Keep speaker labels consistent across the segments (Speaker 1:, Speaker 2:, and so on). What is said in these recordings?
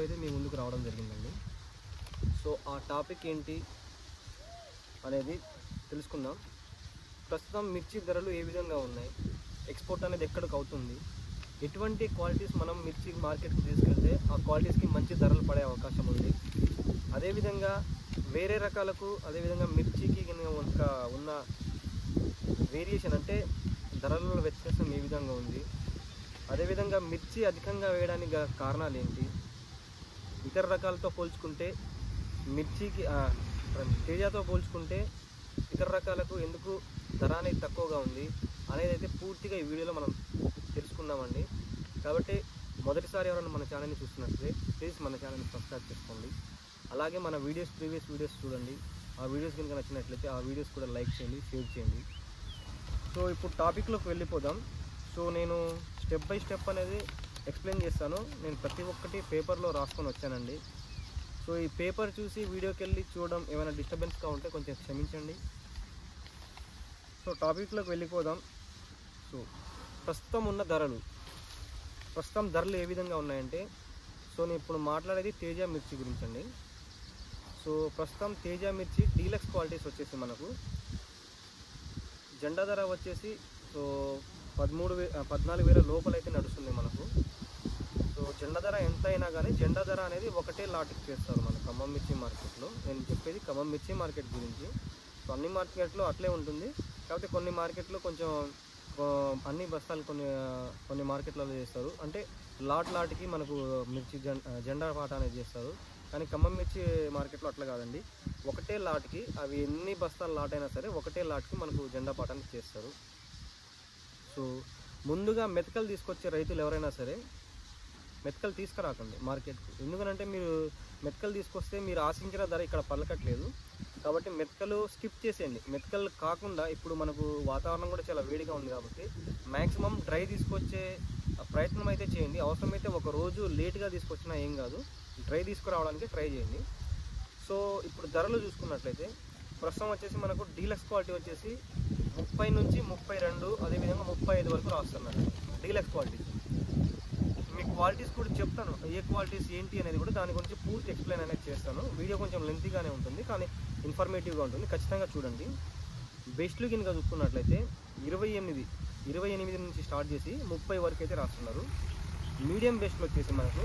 Speaker 1: అయితే మీ ముందుకు రావడం జరిగిందండి. సో ఆ టాపిక్ ఏంటి అనేది తెలుసుకుందాం. ప్రస్తుతం మిర్చి ధరలు ఏ విధంగా ఉన్నాయి, ఎక్స్పోర్ట్ అనేది ఎక్కడికి అవుతుంది, ఎటువంటి క్వాలిటీస్ మనం మిర్చి మార్కెట్కి తీసుకెళ్తే ఆ క్వాలిటీస్కి మంచి ధరలు పడే అవకాశం ఉంది. అదేవిధంగా వేరే రకాలకు అదేవిధంగా మిర్చికి ఉన్న వేరియేషన్ అంటే ధరలలో వ్యత్యాసం ఏ విధంగా ఉంది, అదేవిధంగా మిర్చి అధికంగా వేయడానికి గల కారణాలు ఏంటి, ఇతర రకాలతో పోల్చుకుంటే మిర్చికి తేజాతో పోల్చుకుంటే ఇతర రకాలకు ఎందుకు ధర అనేది తక్కువగా ఉంది అనేది అయితే పూర్తిగా ఈ వీడియోలో మనం తెలుసుకుందామండి. కాబట్టి మొదటిసారి ఎవరైనా మన ఛానల్ని చూస్తున్నట్లయితే ప్లీజ్ మన ఛానల్ని సబ్స్క్రైబ్ చేసుకోండి. అలాగే మన ప్రీవియస్ వీడియోస్ చూడండి. ఆ వీడియోస్ కనుక నచ్చినట్లయితే ఆ వీడియోస్ కూడా లైక్ చేయండి, షేర్ చేయండి. సో ఇప్పుడు టాపిక్లోకి వెళ్ళిపోదాం. సో నేను స్టెప్ బై స్టెప్ అనేది ఎక్స్ప్లెయిన్ చేస్తాను. నేను ప్రతి ఒక్కటి పేపర్లో రాసుకొని వచ్చానండి. సో ఈ పేపర్ చూసి వీడియోకి వెళ్ళి చూడడం ఏమైనా డిస్టర్బెన్స్గా ఉంటే కొంచెం క్షమించండి. సో టాపిక్లోకి వెళ్ళిపోదాం. సో ప్రస్తుతం ధరలు ఏ విధంగా ఉన్నాయంటే, సో నేను ఇప్పుడు మాట్లాడేది తేజ మిర్చి గురించి అండి. సో ప్రస్తుతం తేజ మిర్చి డీలక్స్ క్వాలిటీస్ వచ్చేసి మనకు జెండా ధర వచ్చేసి సో 14,000 లోపలైతే నడుస్తుంది మనకు. సో జెండా ధర ఎంత అయినా కానీ జెండా ధర అనేది ఒకటే లాట్కి చేస్తారు మన ఖమ్మం మిర్చి మార్కెట్లో. నేను చెప్పేది ఖమ్మం మిర్చి మార్కెట్ గురించి. సో అన్ని మార్కెట్లో అట్లే ఉంటుంది. కాకపోతే కొన్ని మార్కెట్లో కొంచెం అన్ని బస్తాలు కొన్ని మార్కెట్లలో చేస్తారు. అంటే లాట్కి మనకు మిర్చి జెండా పాట అనేది చేస్తారు. కానీ ఖమ్మం మిర్చి మార్కెట్లో అట్లా కాదండి. ఒకటే లాట్కి అవి ఎన్ని బస్తాల లాట్ అయినా సరే ఒకటే లాట్కి మనకు జెండా పాటానికి చేస్తారు. సో ముందుగా మెతకలు తీసుకొచ్చే రైతులు ఎవరైనా సరే మెతకలు తీసుకురాకండి మార్కెట్కి. ఎందుకంటే మీరు మెతకలు తీసుకొస్తే మీరు ఆశించిన ధర ఇక్కడ పలకట్లేదు. కాబట్టి మెతకలు స్కిప్ చేసేయండి. మెతకలు కాకుండా ఇప్పుడు మనకు వాతావరణం కూడా చాలా వేడిగా ఉంది కాబట్టి మ్యాక్సిమం డ్రై తీసుకొచ్చే ప్రయత్నం అయితే చేయండి. అవసరమైతే ఒక రోజు లేట్గా తీసుకొచ్చినా ఏం కాదు, డ్రై తీసుకురావడానికి ట్రై చేయండి. సో ఇప్పుడు ధరలు చూసుకున్నట్లయితే ప్రస్తుతం వచ్చేసి మనకు డీలక్స్ క్వాలిటీ వచ్చేసి 30 నుంచి 32 అదేవిధంగా 35 వరకు రాస్తున్నారు డీలక్స్ క్వాలిటీస్. మీ క్వాలిటీస్ కూడా చెప్తాను, ఏ క్వాలిటీస్ ఏంటి అనేది కూడా దాని గురించి పూర్తి ఎక్స్ప్లెయిన్ అనేది చేస్తాను. వీడియో కొంచెం లెంతీగానే ఉంటుంది కానీ ఇన్ఫర్మేటివ్గా ఉంటుంది, ఖచ్చితంగా చూడండి. బెస్ట్లు కనుక చూసుకున్నట్లయితే 28 నుంచి స్టార్ట్ చేసి 30 వరకు అయితే రాస్తున్నారు. మీడియం బెస్ట్లు వచ్చేసి మనకు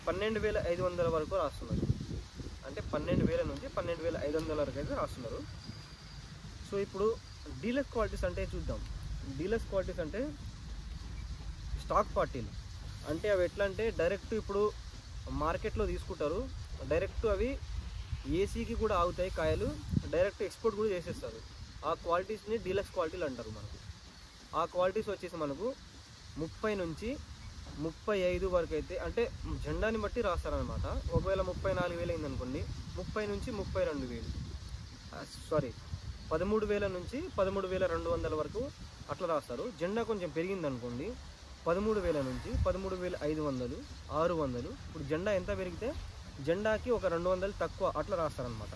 Speaker 1: 12,500 వరకు రాస్తున్నారు. అంటే 12,000 నుంచి 12,500 వరకు అయితే రాస్తున్నారు. సో ఇప్పుడు డీలక్స్ క్వాలిటీస్ అంటే చూద్దాం. డీలక్స్ క్వాలిటీస్ అంటే స్టాక్ పార్టీలు. అంటే అవి ఎట్లా అంటే డైరెక్ట్ ఇప్పుడు మార్కెట్లో తీసుకుంటారు, డైరెక్ట్ అవి ఏసీకి కూడా ఆగుతాయి కాయలు, డైరెక్ట్ ఎక్స్పోర్ట్ కూడా చేసేస్తారు. ఆ క్వాలిటీస్ని డీలక్స్ క్వాలిటీలు అంటారు మనకు. ఆ క్వాలిటీస్ వచ్చేసి మనకు 30 నుంచి 35 వరకు అయితే అంటే జెండాని బట్టి రాస్తారనమాట. ఒకవేళ 34,000 అయిందనుకోండి, 30 నుంచి 32,000 13,000 నుంచి 13,200 వరకు అట్లా రాస్తారు. జెండా కొంచెం పెరిగిందనుకోండి 13,000 నుంచి 13,500, 600. ఇప్పుడు జెండా ఎంత పెరిగితే జెండాకి ఒక 200 తక్కువ అట్లా రాస్తారనమాట.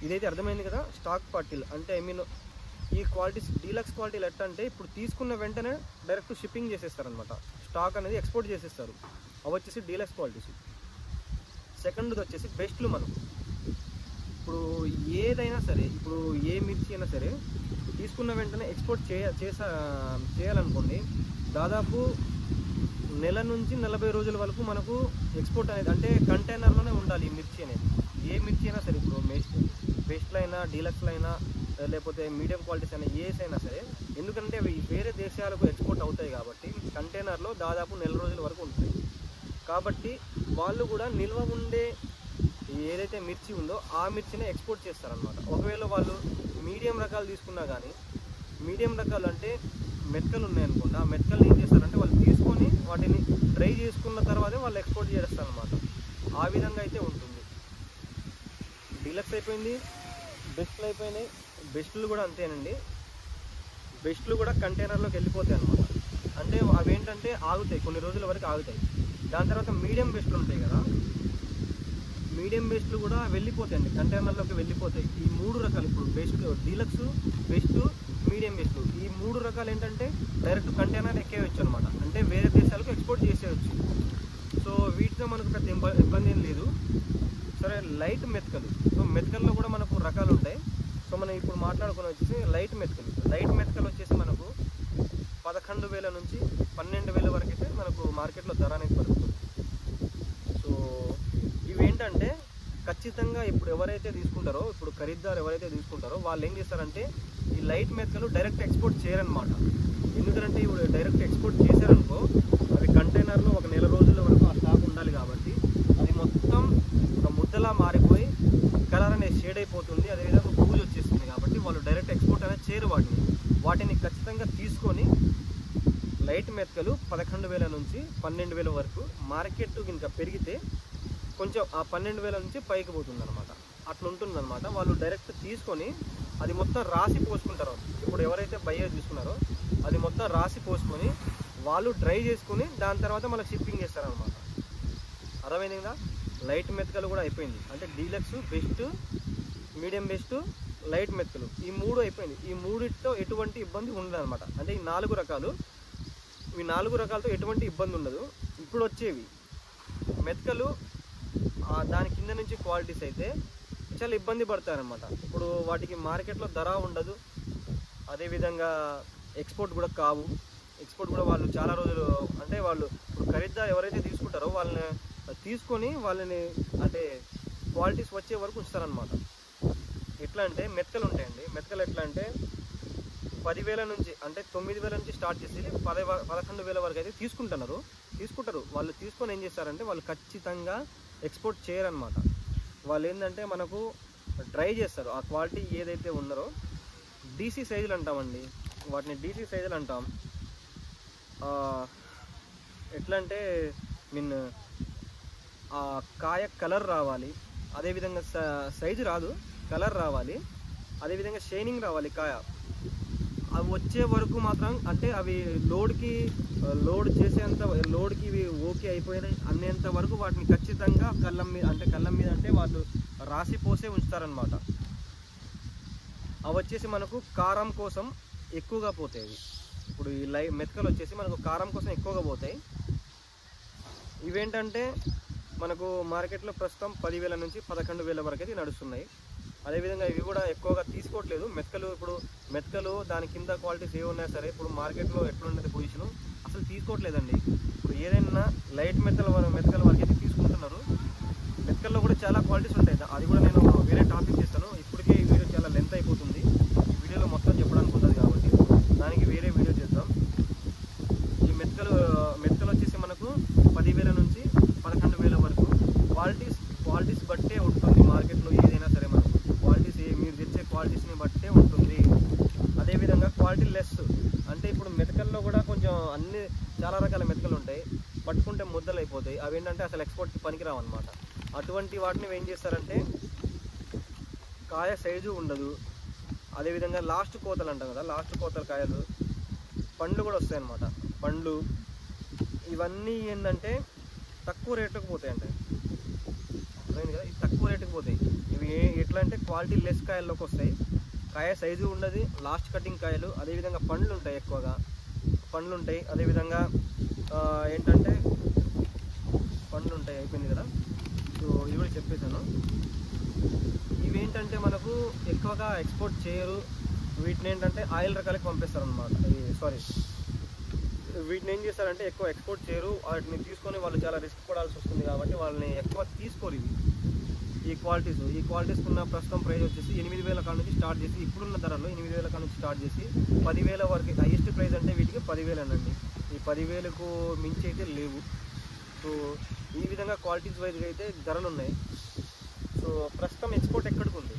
Speaker 1: ఇదైతే అర్థమైంది కదా. స్టాక్ పార్టీలు అంటే ఈ క్వాలిటీస్ డీలక్స్ క్వాలిటీలు ఎట్లా అంటే ఇప్పుడు తీసుకున్న వెంటనే డైరెక్ట్ షిప్పింగ్ చేసేస్తారనమాట. స్టాక్ అనేది ఎక్స్పోర్ట్ చేసేస్తారు. అవి వచ్చేసి డీలక్స్ క్వాలిటీస్. సెకండ్ది వచ్చేసి బెస్ట్లు. మనకు ఇప్పుడు ఏదైనా సరే, ఇప్పుడు ఏ మిర్చి అయినా సరే తీసుకున్న వెంటనే ఎక్స్పోర్ట్ చేయాలనుకోండి, దాదాపు నెల నుంచి 40 రోజుల వరకు మనకు ఎక్స్పోర్ట్ అనేది అంటే కంటైనర్లోనే ఉండాలి ఈ మిర్చి అనేది. ఏ మిర్చి అయినా సరే, ఇప్పుడు బెస్ట్లు అయినా డీలక్స్లు అయినా లేకపోతే మీడియం క్వాలిటీస్ అయినా ఏస్ అయినా సరే, ఎందుకంటే అవి వేరే దేశాలకు ఎక్స్పోర్ట్ అవుతాయి కాబట్టి కంటైనర్లో దాదాపు నెల రోజుల వరకు ఉంటాయి. కాబట్టి వాళ్ళు కూడా నిల్వ ఉండే ఏదైతే మిర్చి ఉందో ఆ మిర్చిని ఎక్స్పోర్ట్ చేస్తారనమాట. ఒకవేళ వాళ్ళు మీడియం రకాలు తీసుకున్నా కానీ, మీడియం రకాలు అంటే మెతకలు ఉన్నాయనుకోండి, ఆ మెతకలు ఏం చేస్తారంటే వాళ్ళు తీసుకొని వాటిని డ్రై చేసుకున్న తర్వాతే వాళ్ళు ఎక్స్పోర్ట్ చేస్తారనమాట. ఆ విధంగా అయితే ఉంటుంది. డీలక్స్ అయిపోయింది, బెస్ట్లు అయిపోయినాయి. బెస్ట్లు కూడా అంతేనండి. బెస్ట్లు కూడా కంటైనర్లోకి వెళ్ళిపోతాయి అనమాట. అంటే అవి ఏంటంటే ఆగుతాయి, కొన్ని రోజుల వరకు ఆగుతాయి. దాని తర్వాత మీడియం బెస్ట్లు ఉంటాయి కదా, మీడియం బెస్ట్లు కూడా వెళ్ళిపోతాయండి, కంటైనర్లోకి వెళ్ళిపోతాయి. ఈ 3 రకాలు ఇప్పుడు బెస్ట్, డీలక్స్, బెస్ట్, మీడియం బెస్ట్లు, ఈ 3 రకాలు ఏంటంటే డైరెక్ట్ కంటైనర్ ఎక్కేయచ్చు అనమాట. అంటే వేరే దేశాలకు ఎక్స్పోర్ట్ చేసేయచ్చు. సో వీటితో మనకు పెద్ద ఇబ్బంది ఏం లేదు. సరే, లైట్ మెతకలు. సో మెతకల్లో కూడా మనకు రకాలు ఉంటాయి. సో మనం ఇప్పుడు మాట్లాడుకుని వచ్చేసి లైట్ మెతకలు. లైట్ మెతకలు వచ్చేసి మనకు 11,000 నుంచి 12,000 వరకు అయితే మనకు మార్కెట్లో ధర అనేది పడుతుంది. సో ఇవేంటంటే ఖచ్చితంగా ఇప్పుడు ఎవరైతే తీసుకుంటారో, ఇప్పుడు ఖరీదారు ఎవరైతే తీసుకుంటారో వాళ్ళు ఏం చేస్తారంటే ఈ లైట్ మెతకలు డైరెక్ట్ ఎక్స్పోర్ట్ చేయరనమాట. ఎందుకంటే ఇప్పుడు డైరెక్ట్ ఎక్స్పోర్ట్ చేశారనుకో అవి కంటైనర్లో ఒక నెల రోజుల వరకు ఆ స్టాక్ ఉండాలి కాబట్టి అది మొత్తం ఒక ముద్దలా మారిపోయి కలర్ అనేది షేడ్ అయిపోతుంది, అదేవిధంగా పూజ వచ్చేస్తుంది. కాబట్టి వాళ్ళు డైరెక్ట్ ఎక్స్పోర్ట్ అనేది చేయరు. వాటిని ఖచ్చితంగా తీసుకొని లైట్ మెతకలు 11,000 నుంచి 12,000 వరకు మార్కెట్ ఇంకా పెరిగితే కొంచెం ఆ 12,000 నుంచి పైకి పోతుంది అనమాట. అట్లా ఉంటుంది అనమాట. వాళ్ళు డైరెక్ట్ తీసుకొని అది మొత్తం రాసి పోసుకుంటారు. ఇప్పుడు ఎవరైతే బయ్యర్ తీసుకున్నారో అది మొత్తం రాసి పోసుకొని వాళ్ళు డ్రై చేసుకుని దాని తర్వాత మళ్ళీ షిప్పింగ్ చేస్తారనమాట. అర్థమైంది కదా? లైట్ మెతకలు కూడా అయిపోయింది. అంటే deluxe, best, medium best, light మెతకలు ఈ 3 అయిపోయింది. ఈ 3తో ఎటువంటి ఇబ్బంది ఉండదు అనమాట. అంటే ఈ 4 రకాలు, ఈ 4 రకాలతో ఎటువంటి ఇబ్బంది ఉండదు. ఇప్పుడు వచ్చేవి మెతకలు దాని కింద నుంచి క్వాలిటీస్ అయితే చాలా ఇబ్బంది పడతారనమాట. ఇప్పుడు వాటికి మార్కెట్లో ధర ఉండదు, అదేవిధంగా ఎక్స్పోర్ట్ కూడా కావు. ఎక్స్పోర్ట్ కూడా వాళ్ళు చాలా రోజులు అంటే వాళ్ళు ఇప్పుడు ఖరీదారు ఎవరైతే తీసుకుంటారో వాళ్ళని తీసుకొని వాళ్ళని అంటే క్వాలిటీస్ వచ్చే వరకు ఉంచుతారనమాట. ఎట్లా అంటే మెతకలు ఉంటాయండి. మెతకలు ఎట్లా అంటే 10,000 నుంచి అంటే 9,000 నుంచి స్టార్ట్ చేసి 11,000 వరకు అయితే తీసుకుంటారు. వాళ్ళు తీసుకొని ఏం చేస్తారంటే వాళ్ళు ఖచ్చితంగా ఎక్స్పోర్ట్ చేయరనమాట. వాళ్ళు ఏంటంటే మనకు డ్రై చేస్తారు. ఆ క్వాలిటీ ఏదైతే ఉన్నారో డీసీ సైజులు అంటామండి, వాటిని డీసీ సైజులు అంటాం. ఎట్లా అంటే ఆ కాయ కలర్ రావాలి, అదేవిధంగా సైజు రాదు, కలర్ రావాలి, అదేవిధంగా షైనింగ్ రావాలి కాయ. అవి వచ్చే వరకు మాత్రం అంటే అవి లోడ్ చేసేంత లోడ్కి ఇవి ఓకే అయిపోయినాయి అనేంత వరకు వాటిని ఖచ్చితంగా కళ్ళం మీద అంటే వాళ్ళు రాసి పోసే ఉంచుతారనమాట. అవి వచ్చేసి మనకు కారం కోసం ఎక్కువగా పోతాయి. ఇప్పుడు ఈ మెతకలు వచ్చేసి మనకు కారం కోసం ఎక్కువగా పోతాయి. ఇవేంటంటే మనకు మార్కెట్లో ప్రస్తుతం 10,000 నుంచి 11,000 వరకు అయితే నడుస్తున్నాయి. అదేవిధంగా ఇవి కూడా ఎక్కువగా తీసుకోవట్లేదు మెతకలు. ఇప్పుడు మెతకలు దాని కింద క్వాలిటీస్ ఏ ఉన్నా సరే ఇప్పుడు మార్కెట్లో ఎట్లున్నది పొజిషను అసలు తీసుకోవట్లేదండి. ఇప్పుడు ఏదైనా లైట్ మెతకల వరకు అయితే తీసుకుంటున్నారు. మెతకల్లో కూడా చాలా క్వాలిటీస్ ఉంటాయి. అది కూడా నేను వేరే టాపిక్ చేస్తాను. ఇప్పటికే ఈ వీడియో చాలా లెంత్ అయిపోతుంది. ఈ వీడియోలో మొత్తం చెప్పడానికి ఉంటుంది కాబట్టి దానికి వేరే వీడియో చేద్దాం. ఈ మెతకలు వచ్చేసి మనకు 10,000 నుంచి 11,000 వరకు క్వాలిటీస్ బట్టే ఉంటుంది. మార్కెట్లో ఏదైనా సరే మనకు క్వాలిటీస్ మీరు తెచ్చే క్వాలిటీస్ని బట్టే ఉంటుంది. అదేవిధంగా క్వాలిటీ లెస్ అంటే ఇప్పుడు మెతకల్లో కూడా కొంచెం చాలా రకాల మెతకలు ఉంటాయి, పట్టుకుంటే ముద్దలు అయిపోతాయి. అవి ఏంటంటే అసలు ఎక్స్పోర్ట్కి పనికిరావు అనమాట. అటువంటి వాటిని ఏం చేస్తారంటే కాయ సైజు ఉండదు, అదేవిధంగా లాస్ట్ కోతలు అంటాం కదా, లాస్ట్ కోతల కాయలు, పండ్లు కూడా వస్తాయి అన్నమాట. పండ్లు ఇవన్నీ ఏంటంటే తక్కువ రేట్లకు పోతాయి. అంటే అర్థమైంది కదా, ఇవి తక్కువ రేటుకి పోతాయి. ఇవి ఎట్లా అంటే క్వాలిటీ లెస్ కాయల్లోకి వస్తాయి. కాయ సైజు ఉండదు, లాస్ట్ కటింగ్ కాయలు, అదేవిధంగా పండ్లు ఉంటాయి, ఎక్కువగా పండ్లు ఉంటాయి. అదేవిధంగా ఏంటంటే పండ్లు ఉంటాయి. అయిపోయింది కదా, సో ఇవి కూడా చెప్పేశాను. ఇవేంటంటే మనకు ఎక్కువగా ఎక్స్పోర్ట్ చేయరు. వీటిని ఏంటంటే ఆయిల్ రకాలకి పంపిస్తారు అనమాట. వీటిని ఏం చేస్తారంటే ఎక్కువ ఎక్స్పోర్ట్ చేయరు. వాటిని తీసుకొని వాళ్ళు చాలా రిస్క్ పడాల్సి వస్తుంది కాబట్టి వాళ్ళని ఎక్కువ తీసుకోరు. ఈ క్వాలిటీస్ ఉన్న ప్రస్తుతం ప్రైస్ వచ్చేసి 8,000 కాడ నుంచి స్టార్ట్ చేసి ఇప్పుడున్న ధరలో 8,000 కాడ నుంచి స్టార్ట్ చేసి 10,000 వరకు హైయెస్ట్ ప్రైస్ అంటే వీటికి 10,000 అనండి. ఈ 10,000కు మించి అయితే లేవు. సో ఈ విధంగా క్వాలిటీస్ వైజ్గా అయితే ధరలు ఉన్నాయి. సో ప్రస్తుతం ఎక్స్పోర్ట్ ఎక్కడికి ఉంది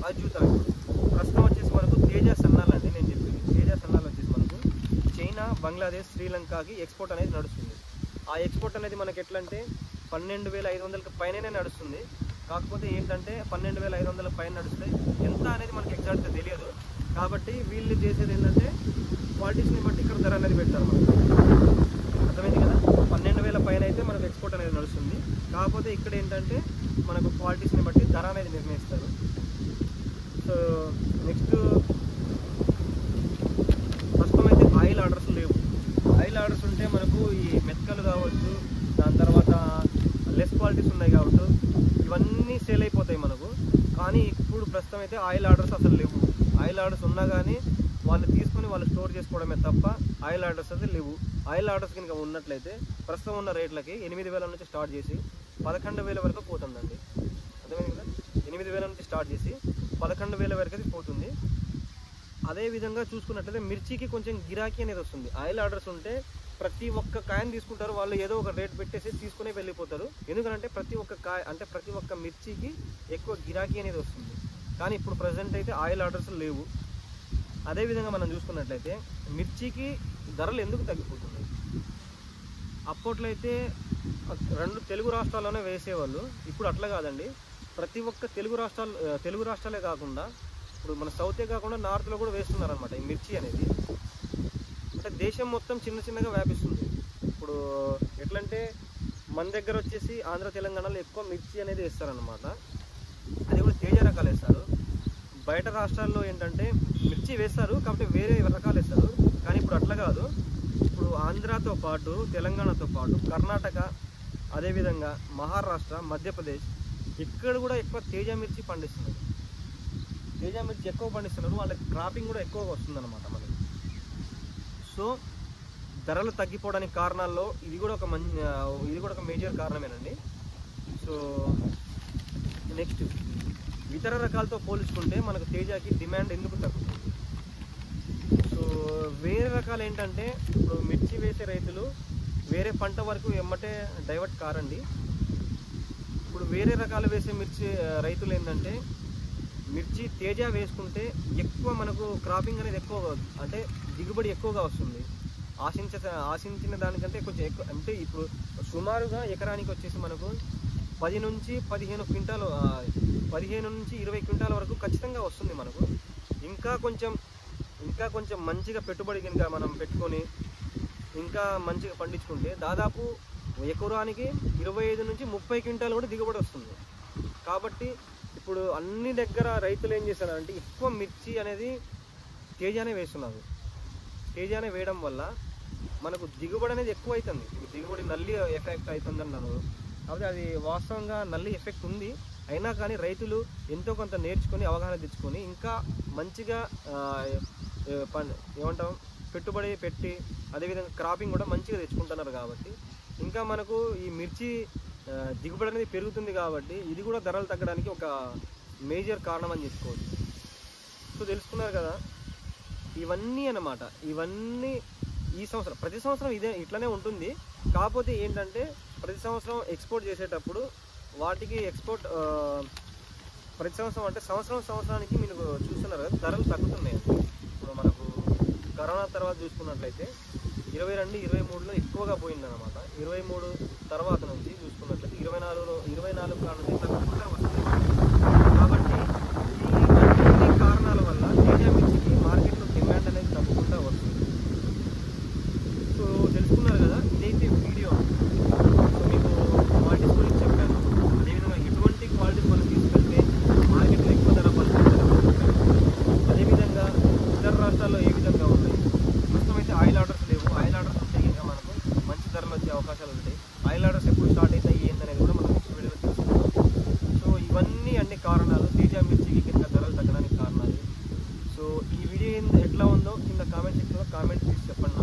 Speaker 1: అది చూద్దాం. ప్రస్తుతం వచ్చేసి మనకు తేజ సన్నాలు అండి. నేను చెప్పింది తేజ సన్నాలు వచ్చేసి మనకు చైనా, బంగ్లాదేశ్, శ్రీలంకకి ఎక్స్పోర్ట్ అనేది నడుస్తుంది. ఆ ఎక్స్పోర్ట్ అనేది మనకి ఎట్లా అంటే 12,500కి పైననే నడుస్తుంది. కాకపోతే ఏంటంటే 12,500 పైన నడుస్తాయి. ఎంత అనేది మనకి ఎగ్జాక్ట్గా తెలియదు. కాబట్టి వీళ్ళు చేసేది ఏంటంటే క్వాలిటీస్ని బట్టి ఇక్కడ ధర అనేది పెడతారు మనకు. అర్థమైంది కదా, 12,000 పైన అయితే మనకు ఎక్స్పోర్ట్ అనేది నడుస్తుంది. కాకపోతే ఇక్కడ ఏంటంటే మనకు క్వాలిటీస్ని బట్టి ధర అనేది నిర్ణయిస్తారు. సో నెక్స్ట్ ప్రస్తుతం అయితే ఆయిల్ ఆర్డర్స్ లేవు. ఆయిల్ ఆర్డర్స్ ఉంటే మనకు ఈ మెతకలు కావచ్చు, దాని తర్వాత లెస్ క్వాలిటీస్ ఉన్నాయి కాబట్టి ఇవన్నీ సేల్ అయిపోతాయి మనకు. కానీ ఇప్పుడు ప్రస్తుతం అయితే ఆయిల్ ఆర్డర్స్ అసలు లేవు. ఆయిల్ ఆర్డర్స్ ఉన్నా కానీ వాళ్ళు తీసుకొని వాళ్ళు స్టోర్ చేసుకోవడమే తప్ప ఆయిల్ ఆర్డర్స్ అయితే లేవు. ఆయిల్ ఆర్డర్స్ కనుక ఉన్నట్లయితే ప్రస్తుతం ఉన్న రేట్లకి 8,000 నుంచి స్టార్ట్ చేసి 11,000 వరకు పోతుందండి. అర్థమైంది కదా? 8,000 నుంచి స్టార్ట్ చేసి 11,000 వరకు అయితే పోతుంది. అదేవిధంగా చూసుకున్నట్లయితే మిర్చికి కొంచెం గిరాకీ అనేది వస్తుంది. ఆయిల్ ఆర్డర్స్ ఉంటే ప్రతి ఒక్క కాయను తీసుకుంటారు వాళ్ళు, ఏదో ఒక రేట్ పెట్టేసి తీసుకునే వెళ్ళిపోతారు. ఎందుకంటే ప్రతి ఒక్క కాయ అంటే ప్రతి ఒక్క మిర్చికి ఎక్కువ గిరాకీ అనేది వస్తుంది. కానీ ఇప్పుడు ప్రజెంట్ అయితే ఆయిల్ ఆర్డర్స్ లేవు. అదేవిధంగా మనం చూసుకున్నట్లయితే మిర్చికి ధరలు ఎందుకు తగ్గిపోతున్నాయి? అప్పట్లో అయితే 2 తెలుగు రాష్ట్రాల్లోనే వేసేవాళ్ళు. ఇప్పుడు అట్లా కాదండి. ప్రతి ఒక్క తెలుగు రాష్ట్రాలే కాకుండా ఇప్పుడు మన సౌతే కాకుండా నార్త్లో కూడా వేస్తున్నారనమాట ఈ మిర్చి అనేది. అంటే దేశం మొత్తం చిన్న చిన్నగా వ్యాపిస్తుంది. ఇప్పుడు ఎట్లంటే మన దగ్గర వచ్చేసి ఆంధ్ర తెలంగాణలో ఎక్కువ మిర్చి అనేది వేస్తారనమాట. అది కూడా తేజ రకాలు వేస్తారు. బయట రాష్ట్రాల్లో ఏంటంటే మిర్చి వేస్తారు కాబట్టి వేరే రకాలు వేస్తారు. కానీ ఇప్పుడు అట్లా కాదు. ఇప్పుడు ఆంధ్రాతో పాటు తెలంగాణతో పాటు కర్ణాటక, అదేవిధంగా మహారాష్ట్ర, మధ్యప్రదేశ్ ఇక్కడ కూడా ఎక్కువ తేజ మిర్చి పండిస్తున్నారు. తేజ మిర్చి ఎక్కువ పండిస్తున్నారు. వాళ్ళకి క్రాపింగ్ కూడా ఎక్కువగా వస్తుందన్నమాట మనకి. సో ధరలు తగ్గిపోవడానికి కారణాల్లో ఇది కూడా ఒక మేజర్ కారణమేనండి. సో నెక్స్ట్ ఇతర రకాలతో పోల్చుకుంటే మనకు తేజకి డిమాండ్ ఎందుకు తగ్గుతుంది? సో వేరే రకాలు ఏంటంటే ఇప్పుడు మిర్చి వేసే రైతులు వేరే పంట వరకు ఎమ్మటే డైవర్ట్ కారండి. ఇప్పుడు వేరే రకాలు వేసే మిర్చి రైతులు ఏంటంటే మిర్చి తేజ వేసుకుంటే ఎక్కువ మనకు క్రాపింగ్ అనేది ఎక్కువ, అంటే దిగుబడి ఎక్కువగా వస్తుంది. ఆశించిన దానికంటే కొంచెం ఎక్కువ. అంటే ఇప్పుడు సుమారుగా ఎకరానికి వచ్చేసి మనకు 10 నుంచి 15 క్వింటాలు 15 నుంచి 20 క్వింటాల వరకు ఖచ్చితంగా వస్తుంది మనకు. ఇంకా కొంచెం మంచిగా పెట్టుబడి కనుక మనం పెట్టుకొని ఇంకా మంచిగా పండించుకుంటే దాదాపు ఎకరానికి 25 నుంచి 30 క్వింటాలు కూడా దిగుబడి వస్తుంది. కాబట్టి ఇప్పుడు అన్ని దగ్గర రైతులు ఏం చేస్తున్నారంటే ఎక్కువ మిర్చి అనేది తేజానే వేస్తున్నారు. తేజానే వేయడం వల్ల మనకు దిగుబడి అనేది ఎక్కువ అవుతుంది. దిగుబడి నల్లి ఎఫెక్ట్ అవుతుంది అన్నారు. కాబట్టి అది వాస్తవంగా నల్లి ఎఫెక్ట్ ఉంది. అయినా కానీ రైతులు ఎంతో కొంత నేర్చుకొని అవగాహన తెచ్చుకొని ఇంకా మంచిగా ఏమంటాం పెట్టుబడి పెట్టి అదేవిధంగా క్రాపింగ్ కూడా మంచిగా తెచ్చుకుంటున్నారు. కాబట్టి ఇంకా మనకు ఈ మిర్చి దిగుబడి అనేది పెరుగుతుంది. కాబట్టి ఇది కూడా ధరలు తగ్గడానికి ఒక మేజర్ కారణం అని చెప్పుకోవచ్చు. సో తెలుసుకున్నారు కదా, ఇవన్నీ అన్నమాట. ఇవన్నీ ఈ సంవత్సరం ప్రతి సంవత్సరం ఇట్లనే ఉంటుంది. కాకపోతే ఏంటంటే ప్రతి సంవత్సరం ఎక్స్పోర్ట్ చేసేటప్పుడు వాటికి ప్రతి సంవత్సరం అంటే సంవత్సరానికి మీరు చూస్తున్నారు కదా ధరలు తగ్గుతున్నాయి. ఇప్పుడు మనకు కరోనా తర్వాత చూసుకున్నట్లయితే 22-23లో ఎక్కువగా పోయిందన్నమాట. 23 తర్వాత నుంచి చూసుకున్నట్లయితే 24 కాలం నుంచి తగ్గుకుంటూ వస్తుంది. కాబట్టి ఈ కారణాల వల్ల తేజ మిర్చికి మార్కెట్లో డిమాండ్ అనేది తగ్గుకుంటూ వస్తుంది. సో తెలుసుకున్నారు కదా, ఇదైతే వీడియో. సో మీకు క్వాలిటీస్ గురించి చెప్పాను. అదేవిధంగా ఎటువంటి క్వాలిటీస్ మనం తీసుకెళ్తే మార్కెట్లో ఎక్కువ ధర పలుకుతుంది, అదేవిధంగా ఇతర రాష్ట్రాల్లో ఏ విధంగా ఉన్నాయి. ప్రస్తుతం అయితే ఆయిల్ ఆర్డర్స్ లేవు. ఆయిల్ ఆర్డర్స్ ఉంటే ఇంకా మనకు మంచి ధరలు వచ్చే అవకాశాలు ఉంటాయి. ఆయిల్ ఆర్డర్స్ ఎప్పుడు స్టార్ట్ అవుతాయి ఏంటనేది కూడా మనం నెక్స్ట్ వీడియోలో తెలుసుకుందాం. సో ఇవన్నీ అన్ని కారణాలు తేజ మిర్చికి కింద ధరలు తగ్గడానికి కారణాలు. సో ఈ వీడియో ఎట్లా ఉందో కింద కామెంట్ సెక్షన్లో కామెంట్ చేసి చెప్పండి.